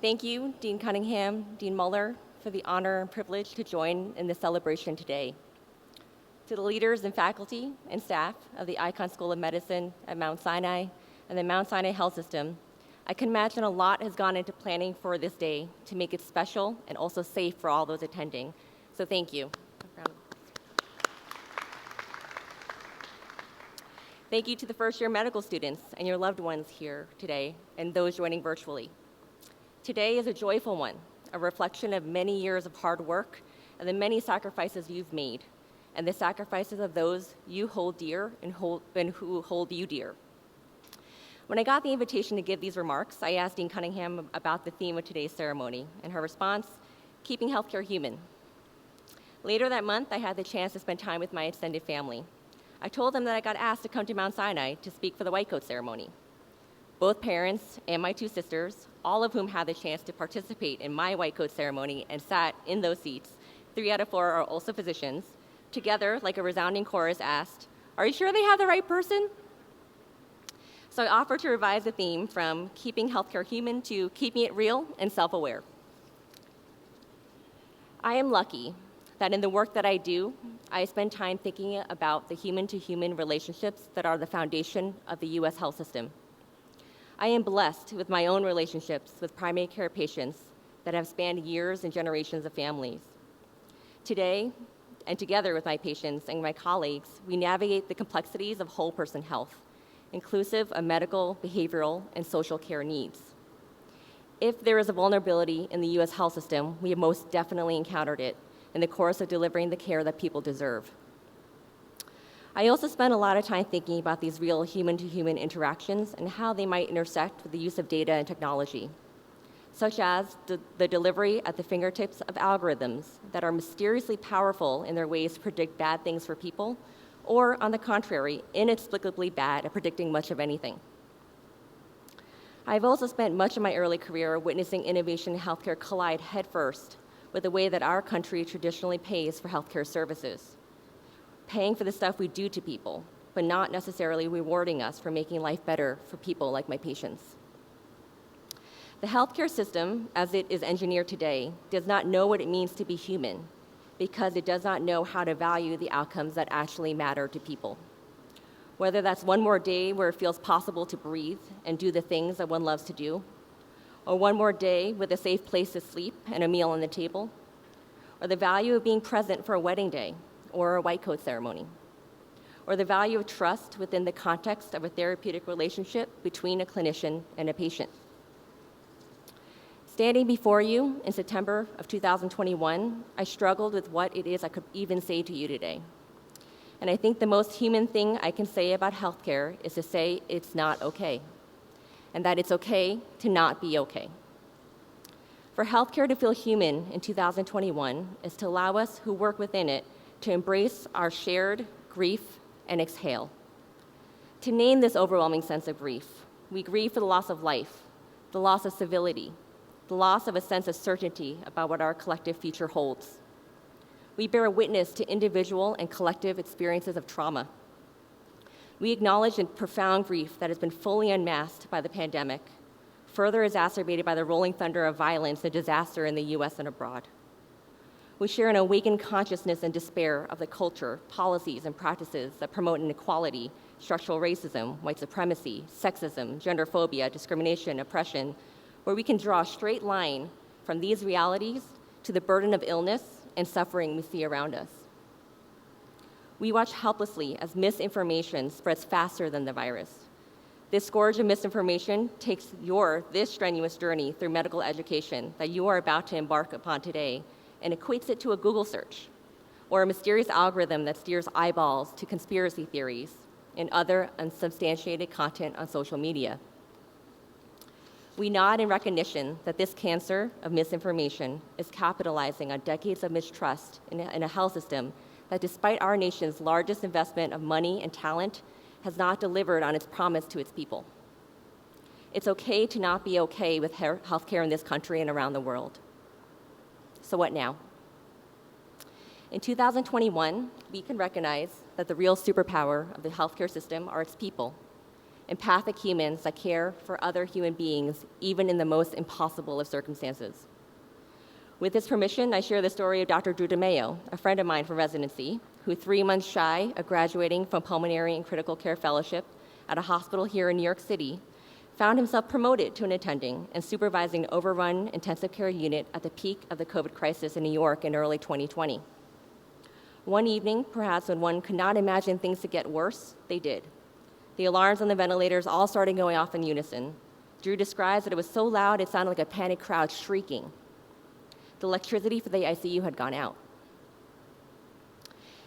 Thank you, Dean Cunningham, Dean Muller, for the honor and privilege to join in this celebration today. To the leaders and faculty and staff of the Icahn School of Medicine at Mount Sinai and the Mount Sinai Health System, I can imagine a lot has gone into planning for this day to make it special and also safe for all those attending. So thank you. Thank you to the first-year medical students and your loved ones here today and those joining virtually. Today is a joyful one, a reflection of many years of hard work and the many sacrifices you've made, and the sacrifices of those you hold dear and who hold you dear. When I got the invitation to give these remarks, I asked Dean Cunningham about the theme of today's ceremony, and her response, keeping healthcare human. Later that month, I had the chance to spend time with my extended family. I told them that I got asked to come to Mount Sinai to speak for the white coat ceremony. Both parents and my two sisters, all of whom had the chance to participate in my white coat ceremony and sat in those seats, 3 out of 4 are also physicians, together, like a resounding chorus, asked, "Are you sure they have the right person?" So I offered to revise the theme from keeping healthcare human to keeping it real and self-aware. I am lucky that in the work that I do, I spend time thinking about the human-to-human relationships that are the foundation of the U.S. health system. I am blessed with my own relationships with primary care patients that have spanned years and generations of families. Today, and together with my patients and my colleagues, we navigate the complexities of whole person health, inclusive of medical, behavioral, and social care needs. If there is a vulnerability in the U.S. health system, we have most definitely encountered it in the course of delivering the care that people deserve. I also spend a lot of time thinking about these real human-to-human interactions and how they might intersect with the use of data and technology, such as the delivery at the fingertips of algorithms that are mysteriously powerful in their ways to predict bad things for people, or, on the contrary, inexplicably bad at predicting much of anything. I've also spent much of my early career witnessing innovation in healthcare collide headfirst with the way that our country traditionally pays for healthcare services, paying for the stuff we do to people, but not necessarily rewarding us for making life better for people like my patients. The healthcare system, as it is engineered today, does not know what it means to be human because it does not know how to value the outcomes that actually matter to people. Whether that's one more day where it feels possible to breathe and do the things that one loves to do, or one more day with a safe place to sleep and a meal on the table, or the value of being present for a wedding day or a white coat ceremony, or the value of trust within the context of a therapeutic relationship between a clinician and a patient. Standing before you in September of 2021, I struggled with what it is I could even say to you today. And I think the most human thing I can say about healthcare is to say it's not okay, and that it's okay to not be okay. For healthcare to feel human in 2021 is to allow us who work within it to embrace our shared grief and exhale. To name this overwhelming sense of grief, we grieve for the loss of life, the loss of civility, the loss of a sense of certainty about what our collective future holds. We bear witness to individual and collective experiences of trauma. We acknowledge the profound grief that has been fully unmasked by the pandemic, further exacerbated by the rolling thunder of violence and disaster in the US and abroad. We share an awakened consciousness and despair of the culture, policies, and practices that promote inequality, structural racism, white supremacy, sexism, gender phobia, discrimination, oppression, where we can draw a straight line from these realities to the burden of illness and suffering we see around us. We watch helplessly as misinformation spreads faster than the virus. This scourge of misinformation takes this strenuous journey through medical education that you are about to embark upon today and equates it to a Google search or a mysterious algorithm that steers eyeballs to conspiracy theories and other unsubstantiated content on social media. We nod in recognition that this cancer of misinformation is capitalizing on decades of mistrust in a health system that, despite our nation's largest investment of money and talent, has not delivered on its promise to its people. It's okay to not be okay with healthcare in this country and around the world. So what now? In 2021, we can recognize that the real superpower of the healthcare system are its people. empathic humans that care for other human beings, even in the most impossible of circumstances. With his permission, I share the story of Dr. Drew DeMayo, a friend of mine from residency, who 3 months shy of graduating from pulmonary and critical care fellowship at a hospital here in New York City, found himself promoted to an attending and supervising an overrun intensive care unit at the peak of the COVID crisis in New York in early 2020. One evening, perhaps when one could not imagine things to get worse, they did. The alarms on the ventilators all started going off in unison. Drew describes that it was so loud it sounded like a panicked crowd shrieking. The electricity for the ICU had gone out.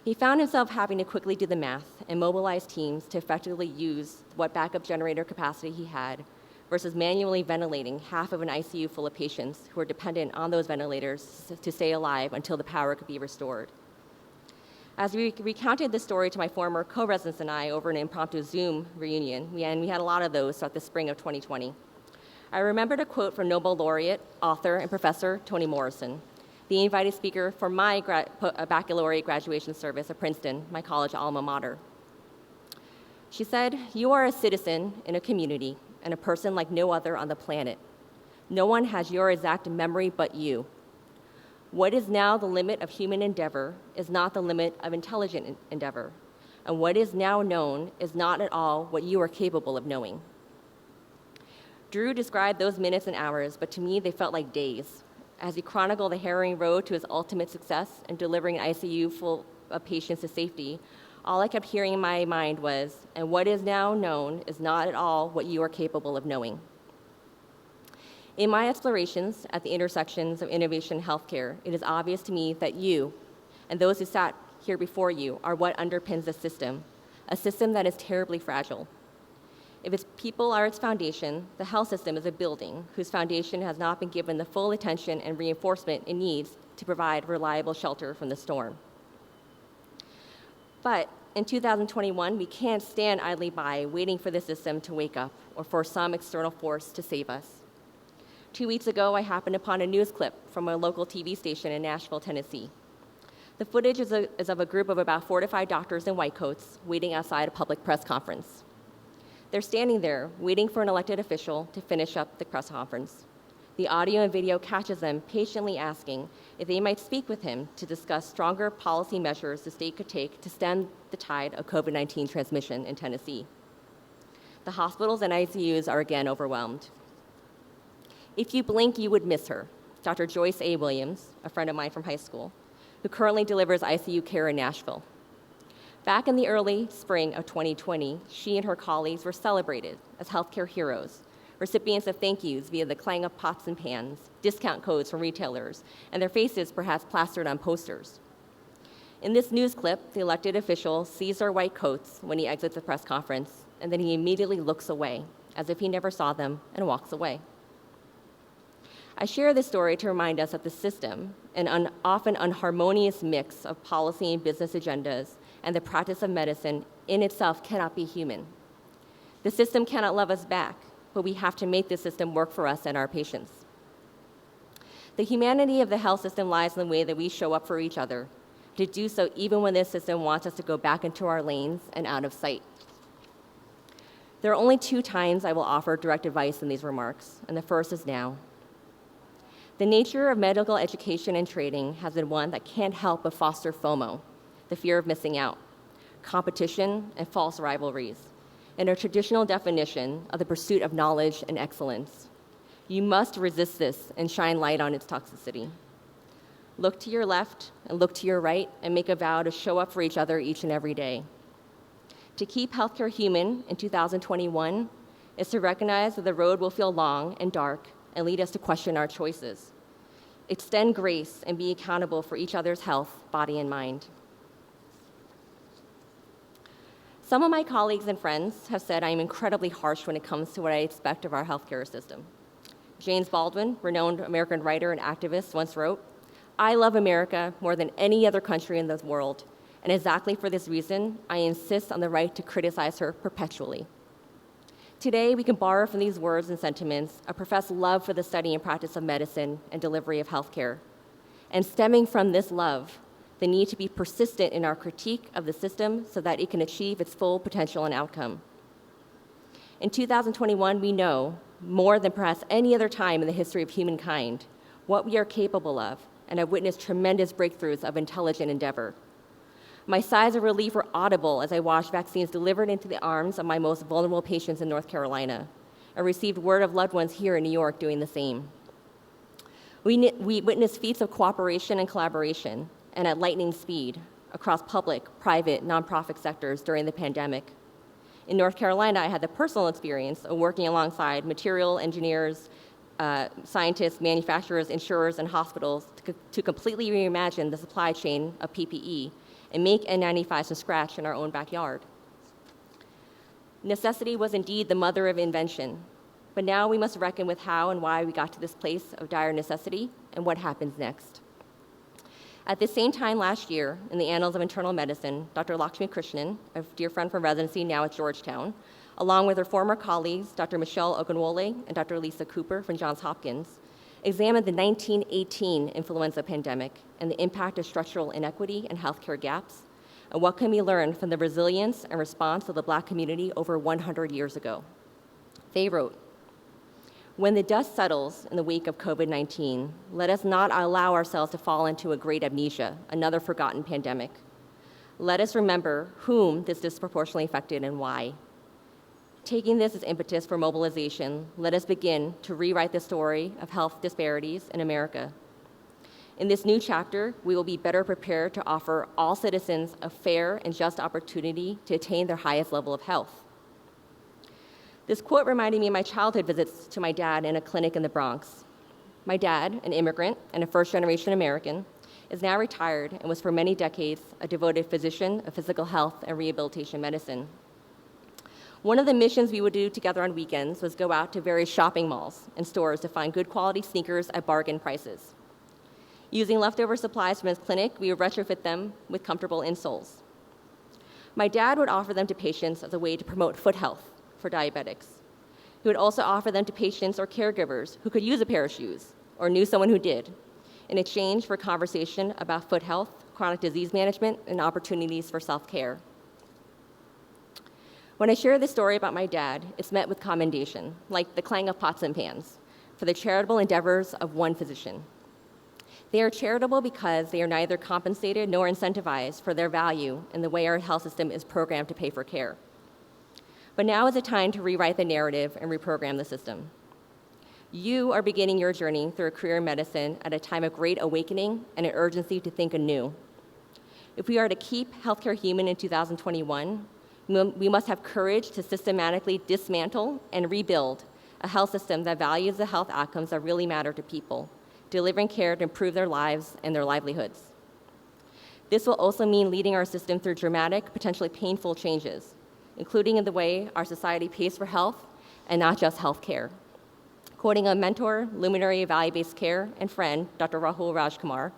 He found himself having to quickly do the math and mobilize teams to effectively use what backup generator capacity he had versus manually ventilating half of an ICU full of patients who were dependent on those ventilators to stay alive until the power could be restored. As we recounted this story to my former co-residents and I over an impromptu Zoom reunion, and we had a lot of those throughout the spring of 2020, I remembered a quote from Nobel laureate, author, and professor Toni Morrison, the invited speaker for my baccalaureate graduation service at Princeton, my college alma mater. She said, "You are a citizen in a community and a person like no other on the planet. No one has your exact memory but you. What is now the limit of human endeavor is not the limit of intelligent endeavor, and what is now known is not at all what you are capable of knowing." Drew described those minutes and hours, but to me they felt like days, as he chronicled the harrowing road to his ultimate success in delivering an ICU full of patients to safety. All I kept hearing in my mind was, "And what is now known is not at all what you are capable of knowing." In my explorations at the intersections of innovation and healthcare, it is obvious to me that you and those who sat here before you are what underpins a system that is terribly fragile. If its people are its foundation, the health system is a building whose foundation has not been given the full attention and reinforcement it needs to provide reliable shelter from the storm. But in 2021, we can't stand idly by waiting for the system to wake up or for some external force to save us. 2 weeks ago, I happened upon a news clip from a local TV station in Nashville, Tennessee. The footage is of a group of about 4 to 5 doctors in white coats waiting outside a public press conference. They're standing there, waiting for an elected official to finish up the press conference. The audio and video catches them patiently asking if they might speak with him to discuss stronger policy measures the state could take to stem the tide of COVID-19 transmission in Tennessee. The hospitals and ICUs are again overwhelmed. If you blink, you would miss her, Dr. Joyce A. Williams, a friend of mine from high school, who currently delivers ICU care in Nashville. Back in the early spring of 2020, she and her colleagues were celebrated as healthcare heroes, recipients of thank yous via the clang of pots and pans, discount codes from retailers, and their faces perhaps plastered on posters. In this news clip, the elected official sees their white coats when he exits the press conference, and then he immediately looks away, as if he never saw them, and walks away. I share this story to remind us that the system, an often unharmonious mix of policy and business agendas, and the practice of medicine in itself cannot be human. The system cannot love us back, but we have to make the system work for us and our patients. The humanity of the health system lies in the way that we show up for each other, to do so even when this system wants us to go back into our lanes and out of sight. There are only 2 times I will offer direct advice in these remarks, and the first is now. The nature of medical education and training has been one that can't help but foster FOMO, the fear of missing out, competition, and false rivalries, and a traditional definition of the pursuit of knowledge and excellence. You must resist this and shine light on its toxicity. Look to your left and look to your right and make a vow to show up for each other each and every day. To keep healthcare human in 2021 is to recognize that the road will feel long and dark and lead us to question our choices. Extend grace and be accountable for each other's health, body, and mind. Some of my colleagues and friends have said I am incredibly harsh when it comes to what I expect of our healthcare system. James Baldwin, renowned American writer and activist, once wrote, "I love America more than any other country in the world, and exactly for this reason, I insist on the right to criticize her perpetually." Today, we can borrow from these words and sentiments a professed love for the study and practice of medicine and delivery of healthcare. And stemming from this love, the need to be persistent in our critique of the system so that it can achieve its full potential and outcome. In 2021, we know, more than perhaps any other time in the history of humankind, what we are capable of, and have witnessed tremendous breakthroughs of intelligent endeavor. My sighs of relief were audible as I watched vaccines delivered into the arms of my most vulnerable patients in North Carolina, and received word of loved ones here in New York doing the same. We witnessed feats of cooperation and collaboration, and at lightning speed, across public, private, nonprofit sectors during the pandemic. In North Carolina, I had the personal experience of working alongside material engineers, scientists, manufacturers, insurers, and hospitals to completely reimagine the supply chain of PPE and make N95s from scratch in our own backyard. Necessity was indeed the mother of invention, but now we must reckon with how and why we got to this place of dire necessity and what happens next. At the same time last year, in the Annals of Internal Medicine, Dr. Lakshmi Krishnan, a dear friend from residency now at Georgetown, along with her former colleagues, Dr. Michelle Ogunwole and Dr. Lisa Cooper from Johns Hopkins, examined the 1918 influenza pandemic and the impact of structural inequity and healthcare gaps, and what can be learned from the resilience and response of the Black community over 100 years ago. They wrote, "When the dust settles in the wake of COVID-19, let us not allow ourselves to fall into a great amnesia, another forgotten pandemic. Let us remember whom this disproportionately affected and why. Taking this as impetus for mobilization, let us begin to rewrite the story of health disparities in America. In this new chapter, we will be better prepared to offer all citizens a fair and just opportunity to attain their highest level of health." This quote reminded me of my childhood visits to my dad in a clinic in the Bronx. My dad, an immigrant and a first-generation American, is now retired and was for many decades a devoted physician of physical health and rehabilitation medicine. One of the missions we would do together on weekends was go out to various shopping malls and stores to find good quality sneakers at bargain prices. Using leftover supplies from his clinic, we would retrofit them with comfortable insoles. My dad would offer them to patients as a way to promote foot health for diabetics. He would also offer them to patients or caregivers who could use a pair of shoes or knew someone who did, in exchange for conversation about foot health, chronic disease management, and opportunities for self-care. When I share this story about my dad, it's met with commendation, like the clang of pots and pans, for the charitable endeavors of one physician. They are charitable because they are neither compensated nor incentivized for their value in the way our health system is programmed to pay for care. But now is the time to rewrite the narrative and reprogram the system. You are beginning your journey through a career in medicine at a time of great awakening and an urgency to think anew. If we are to keep healthcare human in 2021, we must have courage to systematically dismantle and rebuild a health system that values the health outcomes that really matter to people, delivering care to improve their lives and their livelihoods. This will also mean leading our system through dramatic, potentially painful changes, including in the way our society pays for health and not just health care. Quoting a mentor, luminary of value-based care, and friend, Dr. Rahul Rajkumar,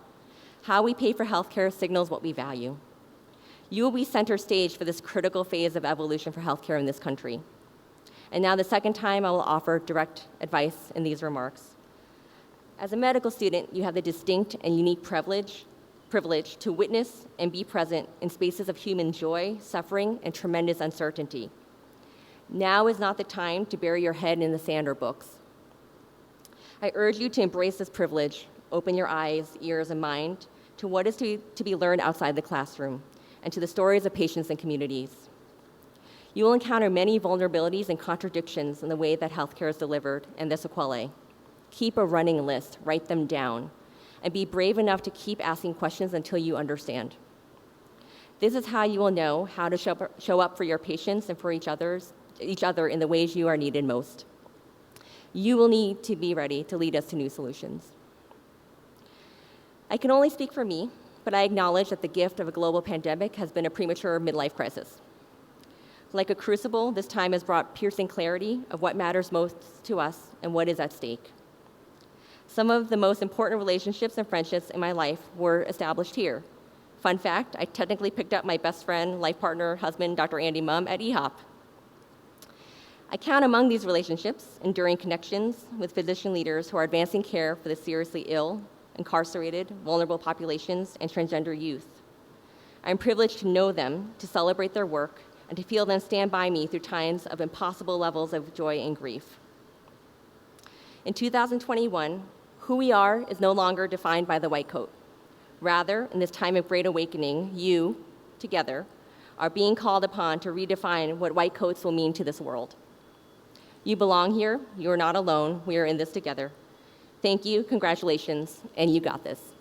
how we pay for healthcare signals what we value. You will be center stage for this critical phase of evolution for healthcare in this country. And now the second time I will offer direct advice in these remarks. As a medical student, you have the distinct and unique privilege to witness and be present in spaces of human joy, suffering, and tremendous uncertainty. Now is not the time to bury your head in the sand or books. I urge you to embrace this privilege, open your eyes, ears, and mind to what is to be learned outside the classroom, and to the stories of patients and communities. You will encounter many vulnerabilities and contradictions in the way that healthcare is delivered and the sequelae. Keep a running list, write them down, and be brave enough to keep asking questions until you understand. This is how you will know how to show up for your patients and for each other in the ways you are needed most. You will need to be ready to lead us to new solutions. I can only speak for me, but I acknowledge that the gift of a global pandemic has been a premature midlife crisis. Like a crucible, this time has brought piercing clarity of what matters most to us and what is at stake. Some of the most important relationships and friendships in my life were established here. Fun fact, I technically picked up my best friend, life partner, husband, Dr. Andy Mumm at EHOP. I count among these relationships enduring connections with physician leaders who are advancing care for the seriously ill, incarcerated, vulnerable populations, and transgender youth. I'm privileged to know them, to celebrate their work, and to feel them stand by me through times of impossible levels of joy and grief. In 2021, who we are is no longer defined by the white coat. Rather, in this time of great awakening, you, together, are being called upon to redefine what white coats will mean to this world. You belong here. You are not alone. We are in this together. Thank you, congratulations, and you got this.